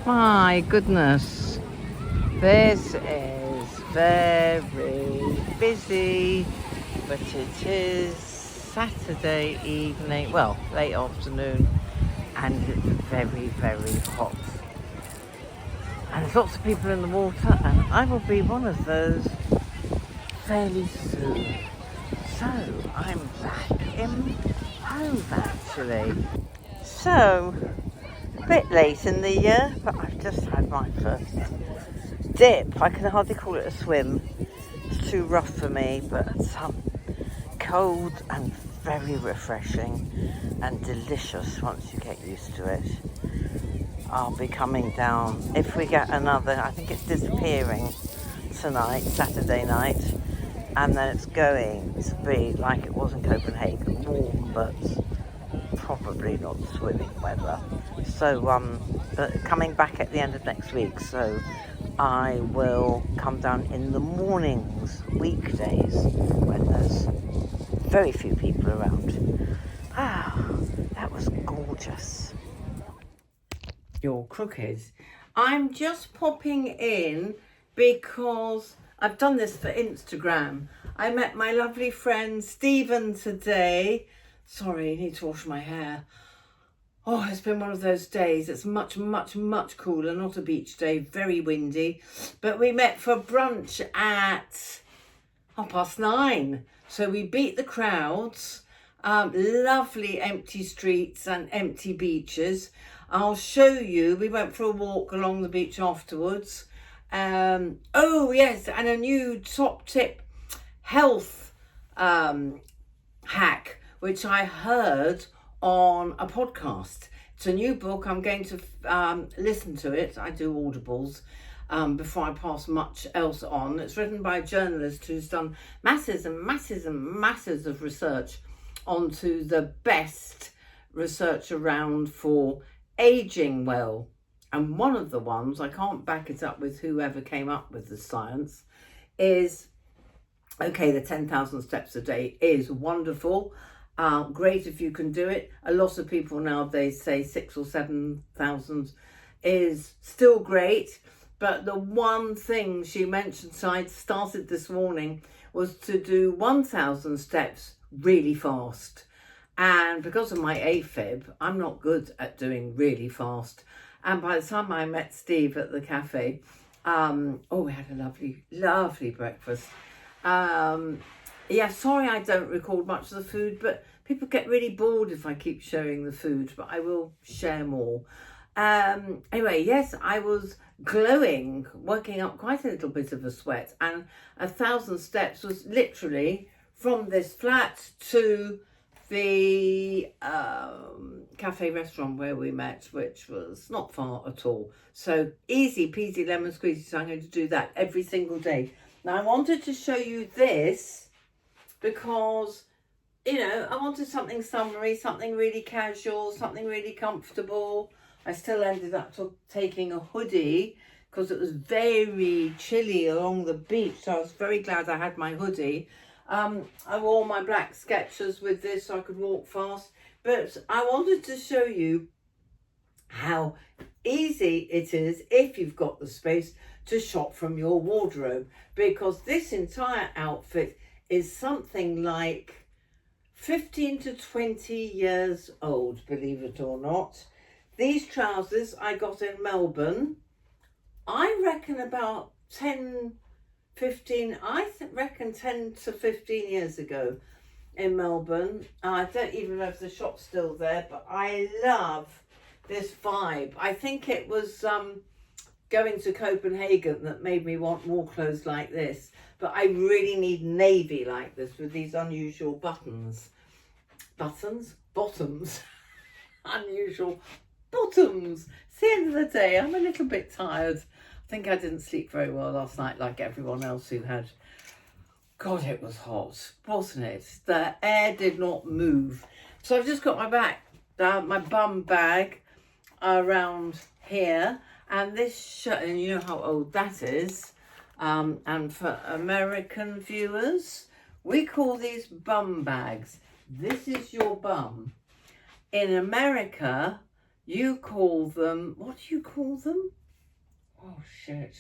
My goodness, this is very busy, but it is Saturday evening, well, late afternoon, and it's very, very hot. And there's lots of people in the water, and I will be one of those fairly soon. So, I'm back in Hove actually. So, a bit late in the year, but I've just had my first dip. I can hardly call it a swim. It's too rough for me, but cold and very refreshing and delicious once you get used to it. I'll be coming down if we get another. I think it's disappearing tonight, Saturday night, and then it's going to be like it was in Copenhagen, warm but probably not swimming weather. So coming back at the end of next week, so I will come down in the mornings, weekdays, when there's very few people around. That was gorgeous. You're crooked. I'm just popping in because I've done this for Instagram. I met my lovely friend Stephen today. Sorry, I need to wash my hair. Oh, it's been one of those days. It's much, much, much cooler. Not a beach day, very windy. But we met for brunch at 9:30. So we beat the crowds. Lovely empty streets and empty beaches. I'll show you. We went for a walk along the beach afterwards. Oh, yes, and a new top tip health hack, which I heard on a podcast. It's a new book. I'm going to listen to it. I do audibles before I pass much else on. It's written by a journalist who's done masses and masses and masses of research onto the best research around for aging well. And one of the ones, I can't back it up with whoever came up with the science, is, okay, the 10,000 steps a day is wonderful. Great if you can do it. A lot of people nowadays say 6,000 or 7,000 is still great. But the one thing she mentioned, so I started this morning, was to do 1,000 steps really fast. And because of my AFib, I'm not good at doing really fast. And by the time I met Steve at the cafe, we had a lovely, lovely breakfast. Yeah, sorry I don't record much of the food, but people get really bored if I keep showing the food, but I will share more. Anyway, yes, I was glowing, working up quite a little bit of a sweat, and 1,000 steps was literally from this flat to the cafe restaurant where we met, which was not far at all. So easy peasy lemon squeezy. So I'm going to do that every single day. Now I wanted to show you this because, you know, I wanted something summery, something really casual, something really comfortable. I still ended up taking a hoodie because it was very chilly along the beach. So I was very glad I had my hoodie. I wore my black Skechers with this so I could walk fast. But I wanted to show you how easy it is, if you've got the space, to shop from your wardrobe. Because this entire outfit is something like 15 to 20 years old, believe it or not. These trousers I got in Melbourne, I reckon about 10 to 15 years ago in Melbourne. I don't even know if the shop's still there, but I love this vibe. I think it was going to Copenhagen that made me want more clothes like this, but I really need navy like this with these unusual bottoms, unusual bottoms. It's the end of the day. I'm a little bit tired. I think I didn't sleep very well last night like everyone else who had. God, it was hot, wasn't it? The air did not move. So I've just got my bum bag around here, and this shirt, and you know how old that is. And for American viewers, we call these bum bags. This is your bum. In America, You call them, what do you call them? Oh shit.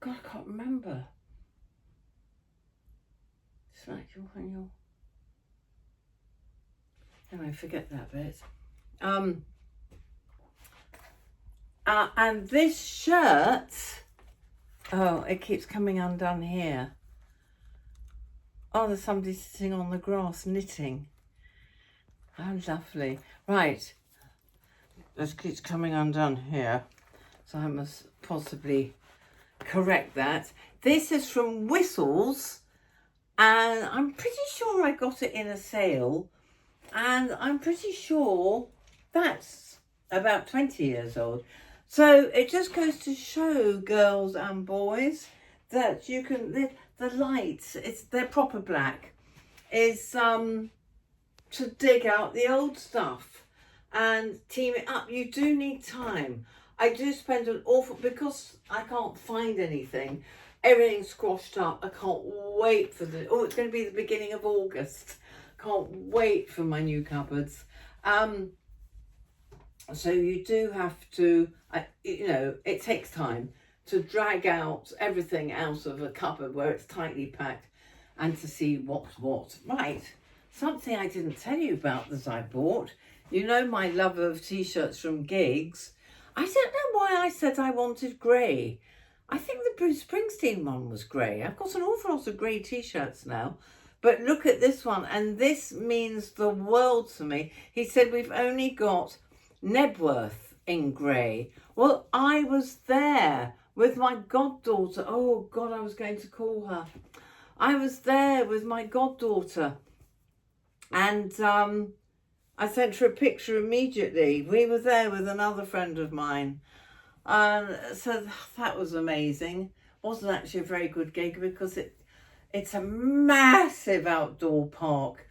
God, I can't remember. It's like when you're... Anyway, forget that bit. And this shirt, oh, it keeps coming undone here. Oh, there's somebody sitting on the grass knitting. How lovely. Right, this keeps coming undone here, so I must possibly correct that. This is from Whistles, and I'm pretty sure I got it in a sale, and I'm pretty sure that's about 20 years old. So it just goes to show, girls and boys, that you can, the lights, they're proper black, is to dig out the old stuff and team it up. You do need time. I do spend an awful, because I can't find anything, everything's squashed up. I can't wait for it's going to be the beginning of August. Can't wait for my new cupboards. So you do have to, it takes time to drag out everything out of a cupboard where it's tightly packed and to see what's what. Right, something I didn't tell you about that I bought. You know my love of t-shirts from gigs. I don't know why I said I wanted grey. I think the Bruce Springsteen one was grey. I've got an awful lot of grey t-shirts now. But look at this one, and this means the world to me. He said we've only got Nebworth in grey. Well, I was there with my goddaughter. Oh God, I was going to call her. I was there with my goddaughter, and I sent her a picture immediately. We were there with another friend of mine, so that was amazing. Wasn't actually a very good gig because it's a massive outdoor park,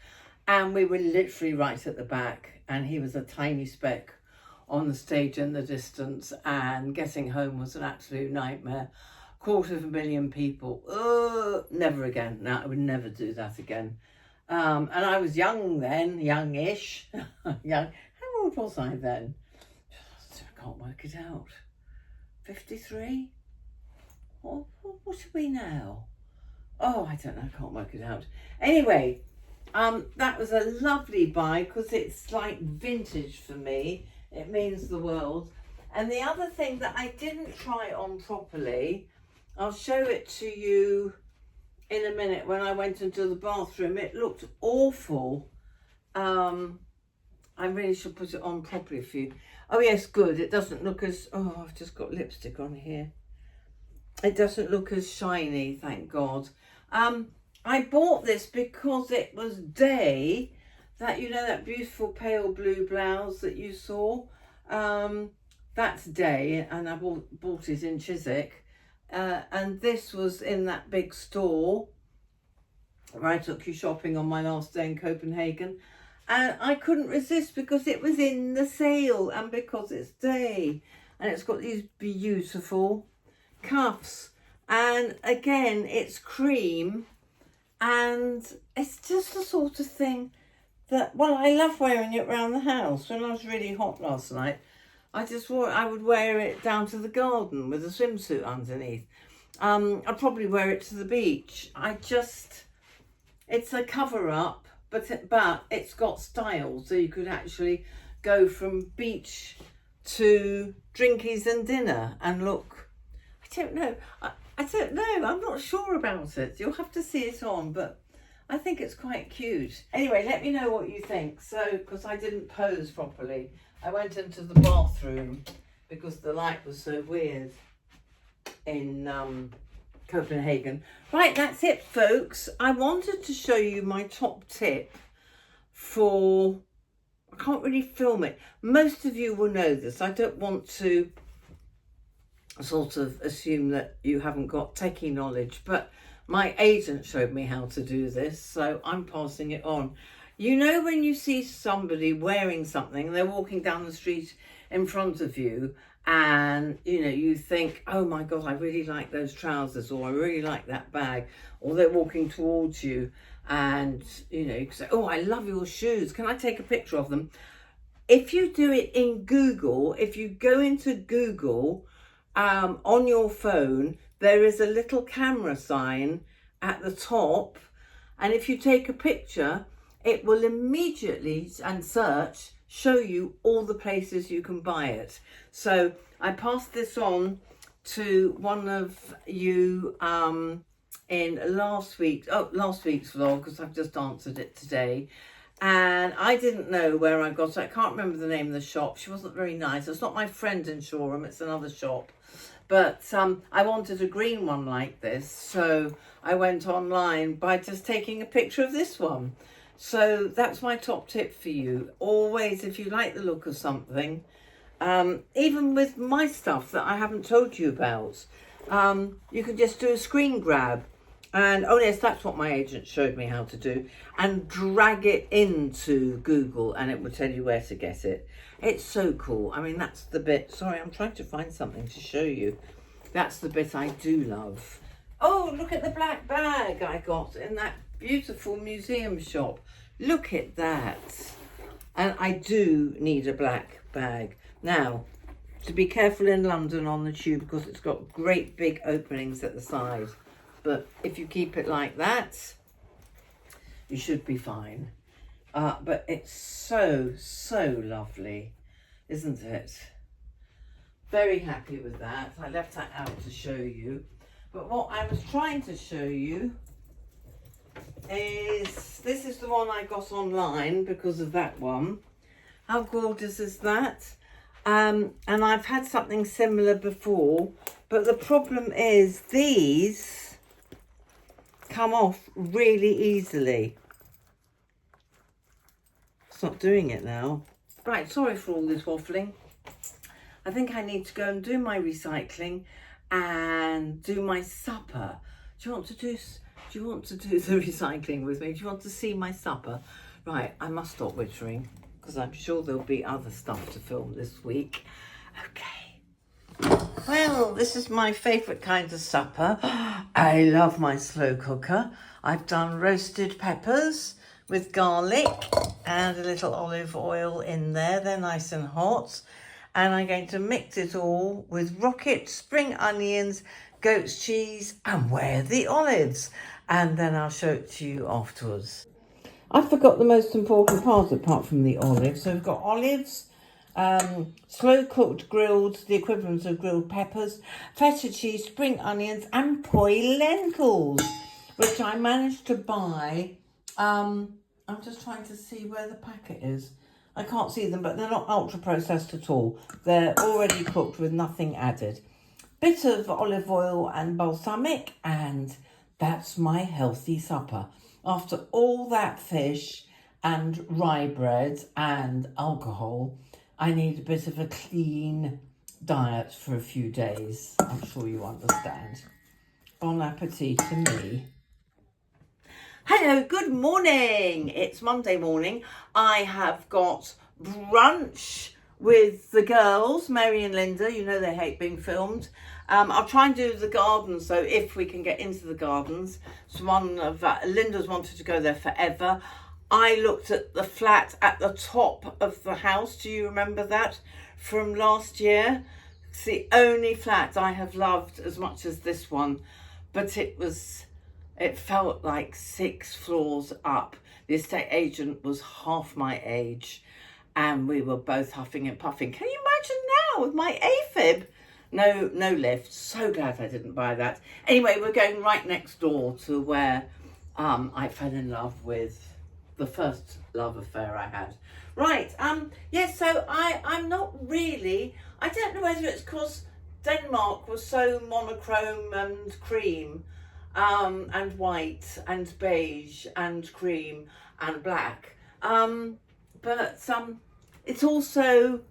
and we were literally right at the back, and he was a tiny speck on the stage in the distance, and getting home was an absolute nightmare. 250,000 people. Never again. No, I would never do that again. And I was young then, youngish. Young. How old was I then? I can't work it out. 53? What are we now? Oh, I don't know, I can't work it out. Anyway, that was a lovely buy because it's like vintage for me. It means the world. And the other thing that I didn't try on properly, I'll show it to you in a minute when I went into the bathroom. It looked awful. I really should put it on properly for you. Oh yes, good. It doesn't look as, oh, I've just got lipstick on here. It doesn't look as shiny, thank God. I bought this because it was Day, that, you know, that beautiful pale blue blouse that you saw. That's Day, and I bought it in Chiswick. And this was in that big store where I took you shopping on my last day in Copenhagen. And I couldn't resist because it was in the sale and because it's Day. And it's got these beautiful cuffs. And again, it's cream. And it's just the sort of thing that, well, I love wearing it around the house. When I was really hot last night, I would wear it down to the garden with a swimsuit underneath. I'd probably wear it to the beach. It's a cover up, but it's got style, so you could actually go from beach to drinkies and dinner and look. I don't know. I don't know. I'm not sure about it. You'll have to see it on, but I think it's quite cute. Anyway, let me know what you think. So, because I didn't pose properly, I went into the bathroom because the light was so weird in Copenhagen. Right, that's it, folks. I wanted to show you my top tip for, I can't really film it. Most of you will know this. I don't want to sort of assume that you haven't got techie knowledge, but my agent showed me how to do this, so I'm passing it on. You know, when you see somebody wearing something, they're walking down the street in front of you, and you know, you think, oh my God, I really like those trousers, or I really like that bag, or they're walking towards you And, you know, you can say, oh, I love your shoes. Can I take a picture of them? If you do it in Google, if you go into Google on your phone, there is a little camera sign at the top. And if you take a picture, it will immediately, and search, show you all the places you can buy it. So I passed this on to one of you in last week's vlog, because I've just answered it today. And I didn't know where I got it. I can't remember the name of the shop. She wasn't very nice. It's not my friend in Shoreham, it's another shop. But I wanted a green one like this, so I went online by just taking a picture of this one. So that's my top tip for you. Always, if you like the look of something, even with my stuff that I haven't told you about, you can just do a screen grab. And oh yes, that's what my agent showed me how to do, and drag it into Google and it will tell you where to get it. It's so cool. I mean, that's the bit, sorry, I'm trying to find something to show you. That's the bit I do love. Oh, look at the black bag I got in that beautiful museum shop. Look at that. And I do need a black bag. Now, to be careful in London on the tube, because it's got great big openings at the side. But if you keep it like that, you should be fine. But it's so, so lovely, isn't it? Very happy with that. I left that out to show you. But what I was trying to show you is, this is the one I got online because of that one. How gorgeous is that? And I've had something similar before, but the problem is these come off really easily. It's not doing it now. Right, sorry for all this waffling. I think I need to go and do my recycling and do my supper. Do you want to do the recycling with me? Do you want to see my supper? Right, I must stop wittering because I'm sure there'll be other stuff to film this week. Okay. Well, this is my favourite kind of supper. I love my slow cooker. I've done roasted peppers with garlic and a little olive oil in there. They're nice and hot. And I'm going to mix it all with rocket, spring onions, goat's cheese, and where are the olives? And then I'll show it to you afterwards. I forgot the most important part apart from the olives. So we've got olives, slow cooked grilled, the equivalent of grilled peppers, feta cheese, spring onions, and poi lentils, which I managed to buy. I'm just trying to see where the packet is. I can't see them, but they're not ultra processed at all. They're already cooked with nothing added. Bit of olive oil and balsamic, and that's my healthy supper. After all that fish and rye bread and alcohol, I need a bit of a clean diet for a few days. I'm sure you understand. Bon appetit to me. Hello, good morning. It's Monday morning. I have got brunch with the girls, Mary and Linda. You know they hate being filmed. I'll try and do the gardens, so if we can get into the gardens. It's one of Linda's wanted to go there forever. I looked at the flat at the top of the house. Do you remember that from last year? It's the only flat I have loved as much as this one, but it felt like 6 floors up. The estate agent was half my age and we were both huffing and puffing. Can you imagine now with my AFib? No lift. So glad I didn't buy that. Anyway, we're going right next door to where I fell in love with the first love affair I had. Right, yes, so I'm not really, I don't know whether it's because Denmark was so monochrome and cream, and white and beige and cream and black, but it's also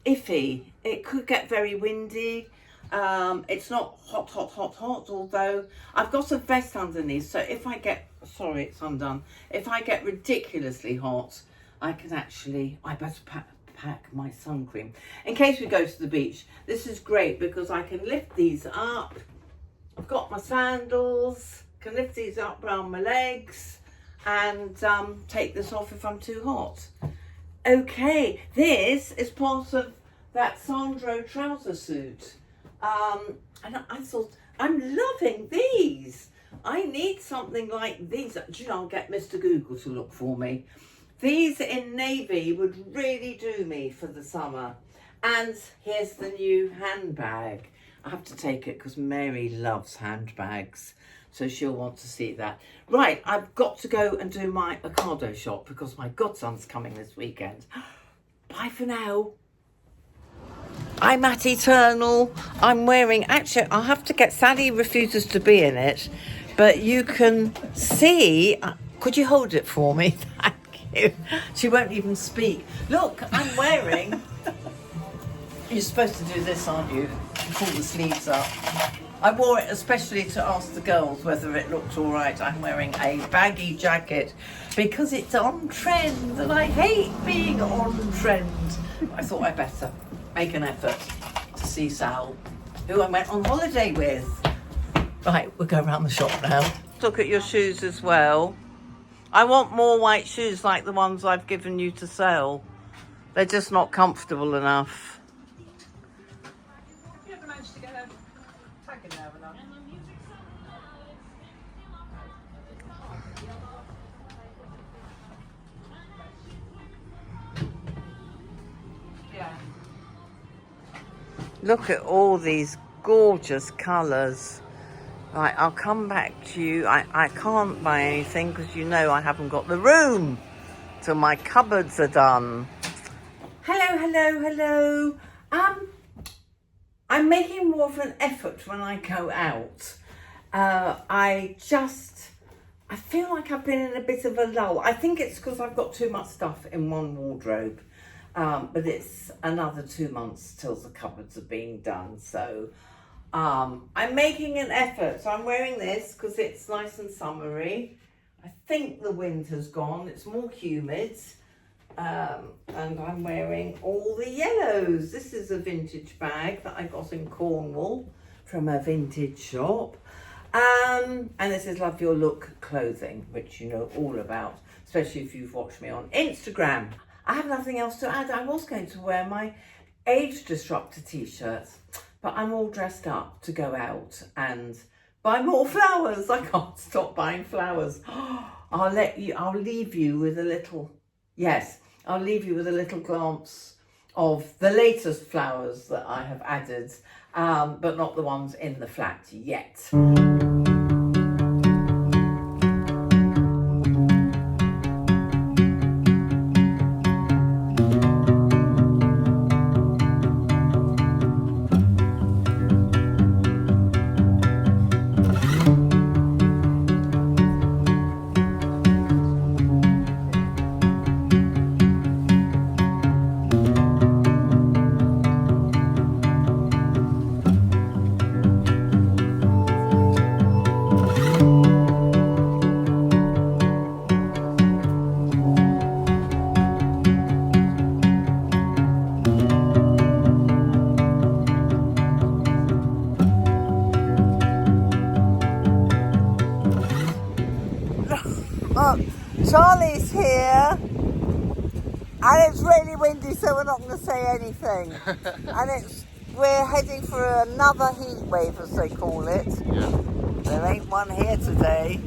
iffy. It could get very windy. It's not hot, although I've got a vest underneath, so if I get, sorry, it's undone, if I get ridiculously hot, I better pack my sun cream in case we go to the beach. This is great because I can lift these up. I've got my sandals, can lift these up around my legs, and take this off if I'm too hot. Okay, this is part of that Sandro trouser suit. And I thought, I'm loving these. I need something like these. Do you know, I'll get Mr. Google to look for me. These in navy would really do me for the summer. And here's the new handbag. I have to take it because Mary loves handbags, so she'll want to see that. Right, I've got to go and do my Ocado shop because my godson's coming this weekend. Bye for now. I'm at Eternal. I'm wearing, actually, I'll have to get, Sally refuses to be in it, but you can see, could you hold it for me? Thank you. She won't even speak. Look, I'm wearing, you're supposed to do this, aren't you? Pull the sleeves up. I wore it especially to ask the girls whether it looked all right. I'm wearing a baggy jacket because it's on trend and I hate being on trend. I thought I'd better make an effort to see Sal, who I went on holiday with. Right, we'll go around the shop now. Look at your shoes as well. I want more white shoes like the ones I've given you to sell. They're just not comfortable enough. You ever managed to get a tag in there or not? Yeah. Look at all these gorgeous colours. Right, I'll come back to you. I can't buy anything because you know I haven't got the room till my cupboards are done. Hello. I'm making more of an effort when I go out. I feel like I've been in a bit of a lull. I think it's because I've got too much stuff in one wardrobe. But it's another 2 months till the cupboards are being done. So I'm making an effort. So I'm wearing this because it's nice and summery. I think the winter's gone. It's more humid. And I'm wearing all the yellows. This is a vintage bag that I got in Cornwall from a vintage shop. And this is Love Your Look clothing, which you know all about, especially if you've watched me on Instagram. I have nothing else to add. I was going to wear my Age Disruptor t-shirts, but I'm all dressed up to go out and buy more flowers. I can't stop buying flowers. I'll leave you with a little glance of the latest flowers that I have added, but not the ones in the flat yet. Charlie's here, and it's really windy, so we're not going to say anything. And we're heading for another heat wave, as they call it. Yeah. There ain't one here today.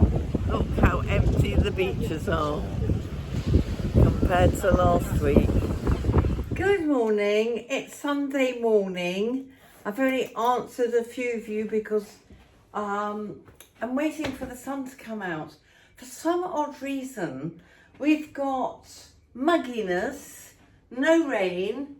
Look how empty the beaches are compared to last week. Good morning. It's Sunday morning. I've only answered a few of you because I'm waiting for the sun to come out. For some odd reason, we've got mugginess, no rain,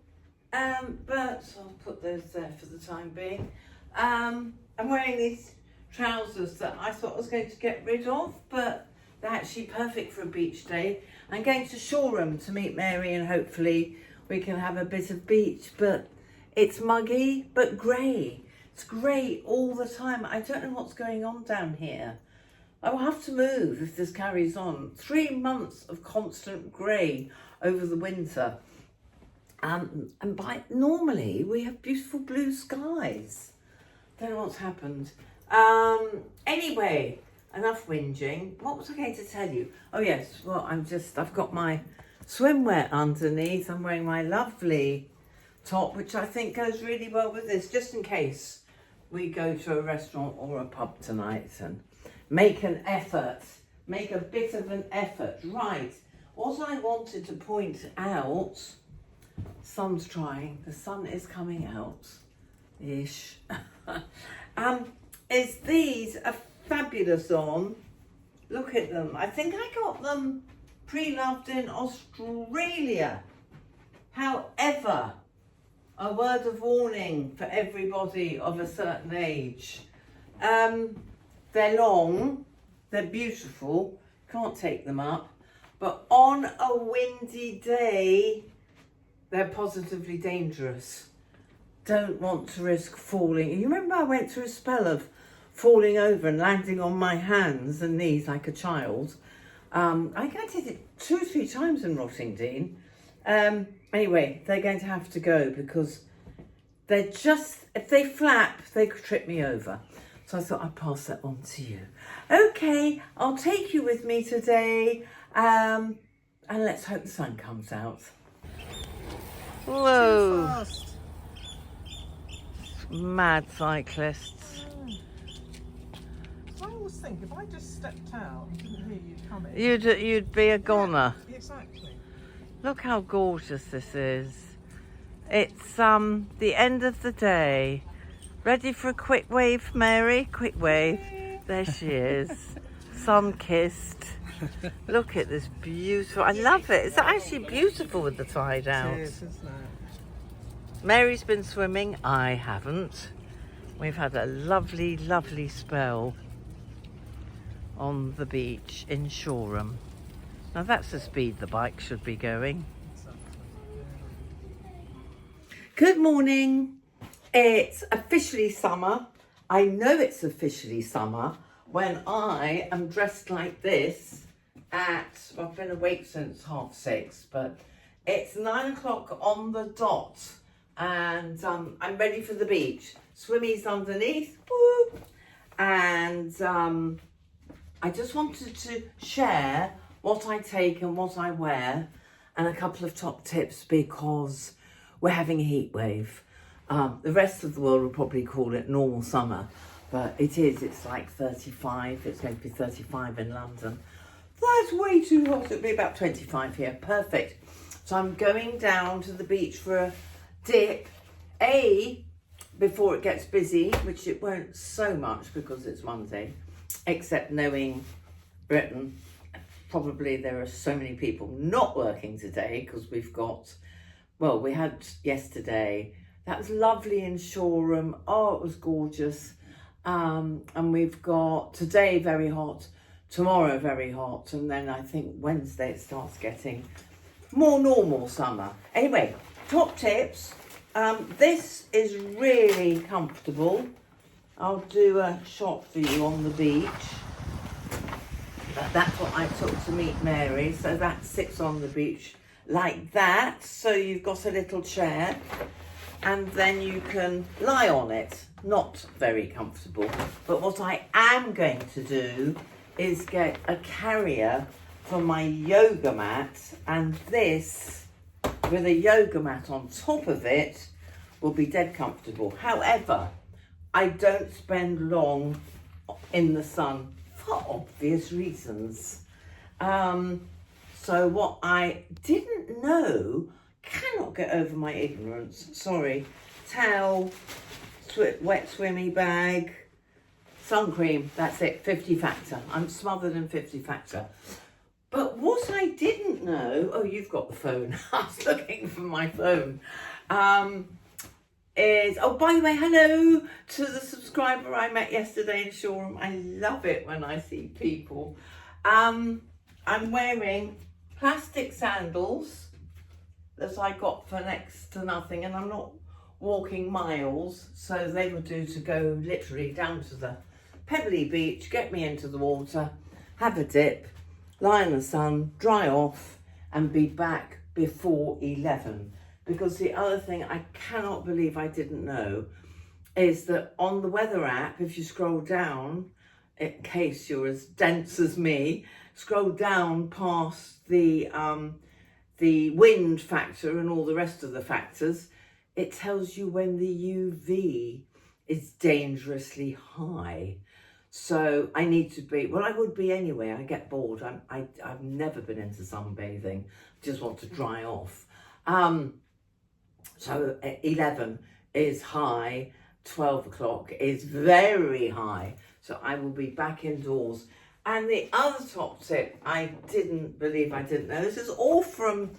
but I'll put those there for the time being. I'm wearing these trousers that I thought I was going to get rid of, but they're actually perfect for a beach day. I'm going to Shoreham to meet Mary and hopefully we can have a bit of beach, but it's muggy but grey. It's grey all the time. I don't know what's going on down here. I will have to move if this carries on. 3 months of constant grey over the winter. Normally we have beautiful blue skies. Don't know what's happened. Anyway, enough whinging. What was I going to tell you? Oh yes, well I've got my swimwear underneath. I'm wearing my lovely top, which I think goes really well with this, just in case we go to a restaurant or a pub tonight and make an effort, make a bit of an effort. Right, what I wanted to point out, sun's trying, the sun is coming out, ish, is these are fabulous on. Look at them. I think I got them pre-loved in Australia. However, a word of warning for everybody of a certain age. They're long, they're beautiful, can't take them up, but on a windy day, they're positively dangerous. Don't want to risk falling. You remember I went through a spell of falling over and landing on my hands and knees like a child. I did it 2-3 times in Rottingdean. Anyway, they're going to have to go because they're just, if they flap, they could trip me over. So I thought I'd pass that on to you. Okay, I'll take you with me today, and let's hope the sun comes out. Whoa. Too fast. Mad cyclists. I always think if I just stepped out and didn't hear you coming. You'd be a goner. Yeah, exactly. Look how gorgeous this is. It's the end of the day. Ready for a quick wave, Mary? Quick wave. There she is. Sun-kissed. Look at this beautiful. I love it. It's actually beautiful with the tide out. It is, isn't it? Mary's been swimming. I haven't. We've had a lovely, lovely spell on the beach in Shoreham. Now that's the speed the bike should be going. Good morning. It's officially summer. I know it's officially summer when I am dressed like this well, I've been awake since 6:30, but it's 9 o'clock on the dot and I'm ready for the beach. Swimmies underneath, woo! And I just wanted to share what I take and what I wear and a couple of top tips because we're having a heat wave. The rest of the world will probably call it normal summer, but it's like 35, it's going to be 35 in London. That's way too hot, it'll be about 25 here, perfect. So I'm going down to the beach for a dip, before it gets busy, which it won't so much because it's Monday, except knowing Britain, probably there are so many people not working today because we've got, well, we had yesterday, that was lovely in Shoreham, oh it was gorgeous, and we've got today very hot, tomorrow very hot, and then I think Wednesday it starts getting more normal summer. Anyway, top tips. This is really comfortable. I'll do a shot for you on the beach. That's what I took to meet Mary. So that sits on the beach like that. So you've got a little chair and then you can lie on it. Not very comfortable. But what I am going to do is get a carrier for my yoga mat, and this with a yoga mat on top of it will be dead comfortable. However, I don't spend long in the sun for obvious reasons. So what I didn't know, cannot get over my ignorance, sorry, towel, wet swimmy bag, sun cream, that's it, 50 factor. I'm smothered in 50 factor. But what I didn't know, oh, you've got the phone. I was looking for my phone. Oh, by the way, hello to the subscriber I met yesterday in Shoreham. I love it when I see people. I'm wearing plastic sandals that I got for next to nothing, and I'm not walking miles, so they would do to go literally down to the pebbly beach, get me into the water, have a dip, lie in the sun, dry off, and be back before 11. Because the other thing I cannot believe I didn't know is that on the weather app, if you scroll down, in case you're as dense as me, scroll down past the wind factor and all the rest of the factors, it tells you when the UV is dangerously high. So I need to be, well, I would be anyway. I get bored. I've never been into sunbathing. Just want to dry off. So 11 is high, 12 o'clock is very high. So I will be back indoors. And the other top tip, I didn't believe I didn't know. This is all from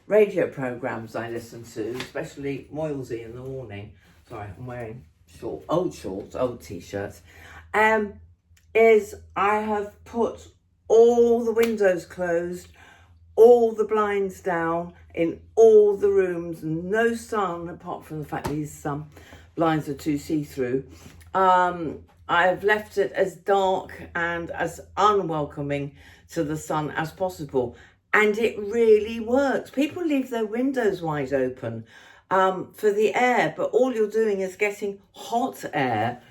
radio programs I listen to, especially Moylesy in the morning. Sorry, I'm wearing old t-shirts. Is I have put all the windows closed, all the blinds down in all the rooms, no sun, apart from the fact these blinds are too see-through. I've left it as dark and as unwelcoming to the sun as possible. And it really works. People leave their windows wide open for the air, but all you're doing is getting hot air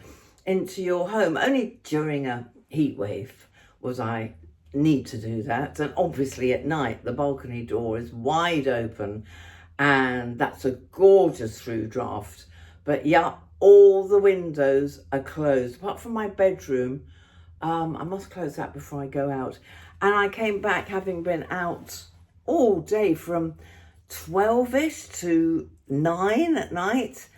into your home. Only during a heat wave was I need to do that. And obviously at night, the balcony door is wide open and that's a gorgeous through draft. But yeah, all the windows are closed, apart from my bedroom. I must close that before I go out. And I came back having been out all day from 12ish to 9 at night.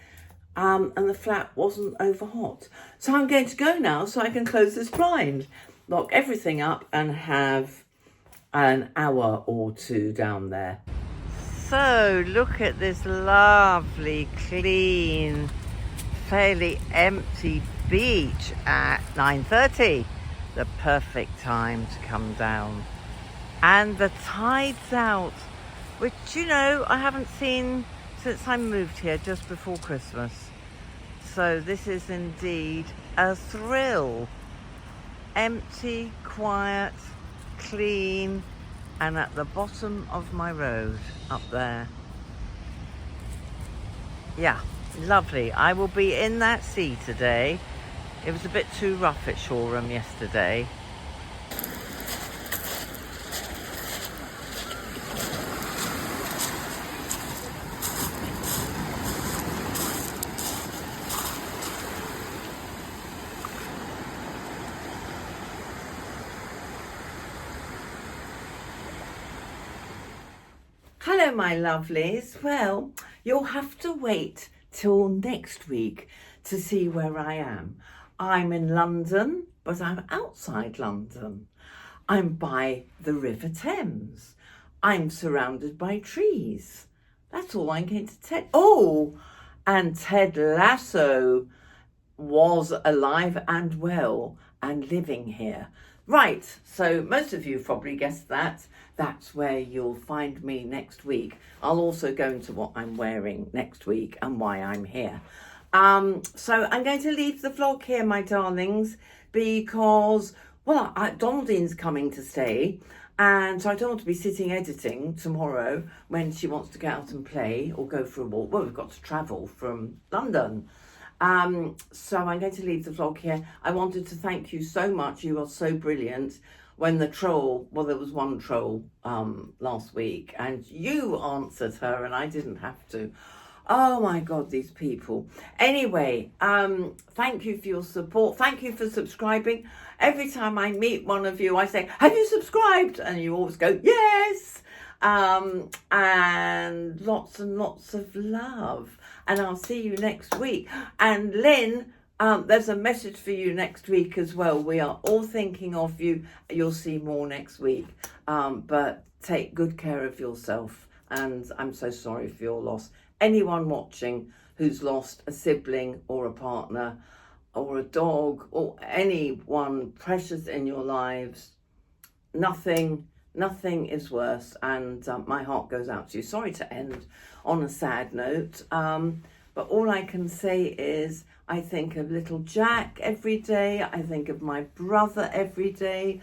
And the flat wasn't over hot. So I'm going to go now so I can close this blind, lock everything up and have an hour or two down there. So look at this lovely, clean, fairly empty beach at 9:30. The perfect time to come down. And the tide's out, which, you know, I haven't seen since I moved here just before Christmas. So this is indeed a thrill. Empty, quiet, clean, and at the bottom of my road up there. Yeah, lovely. I will be in that sea today. It was a bit too rough at Shoreham yesterday. Hello, my lovelies. Well, you'll have to wait till next week to see where I am. I'm in London, but I'm outside London. I'm by the River Thames. I'm surrounded by trees. That's all I'm going to tell. Oh, and Ted Lasso was alive and well and living here. Right, so most of you probably guessed that. That's where you'll find me next week. I'll also go into what I'm wearing next week and why I'm here. So I'm going to leave the vlog here, my darlings, because, well, Donaldine's coming to stay. And so I don't want to be sitting editing tomorrow when she wants to get out and play or go for a walk. Well, we've got to travel from London. So I'm going to leave the vlog here. I wanted to thank you so much. You are so brilliant. When the troll, well, there was one troll last week and you answered her and I didn't have to. Oh my God, these people. Anyway, thank you for your support. Thank you for subscribing. Every time I meet one of you, I say, have you subscribed? And you always go, yes. And lots of love. And I'll see you next week. And Lynn, there's a message for you next week as well. We are all thinking of you. You'll see more next week. But take good care of yourself. And I'm so sorry for your loss. Anyone watching who's lost a sibling or a partner or a dog or anyone precious in your lives, nothing is worse. And my heart goes out to you. Sorry to end on a sad note. But all I can say is I think of little Jack every day. I think of my brother every day.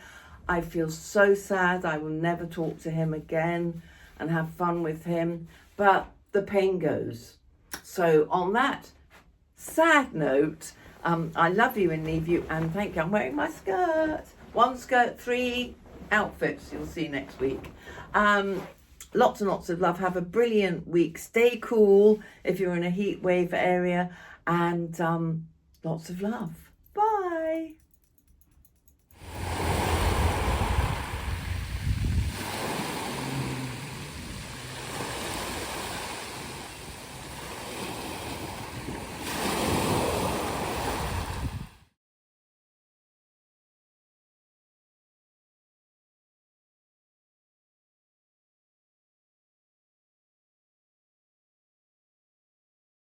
I feel so sad. I will never talk to him again and have fun with him. But the pain goes. So on that sad note, I love you and leave you, and thank you. I'm wearing my skirt. 1 skirt, 3 outfits. You'll see next week. Lots and lots of love. Have a brilliant week. Stay cool if you're in a heat wave area, and lots of love. Bye.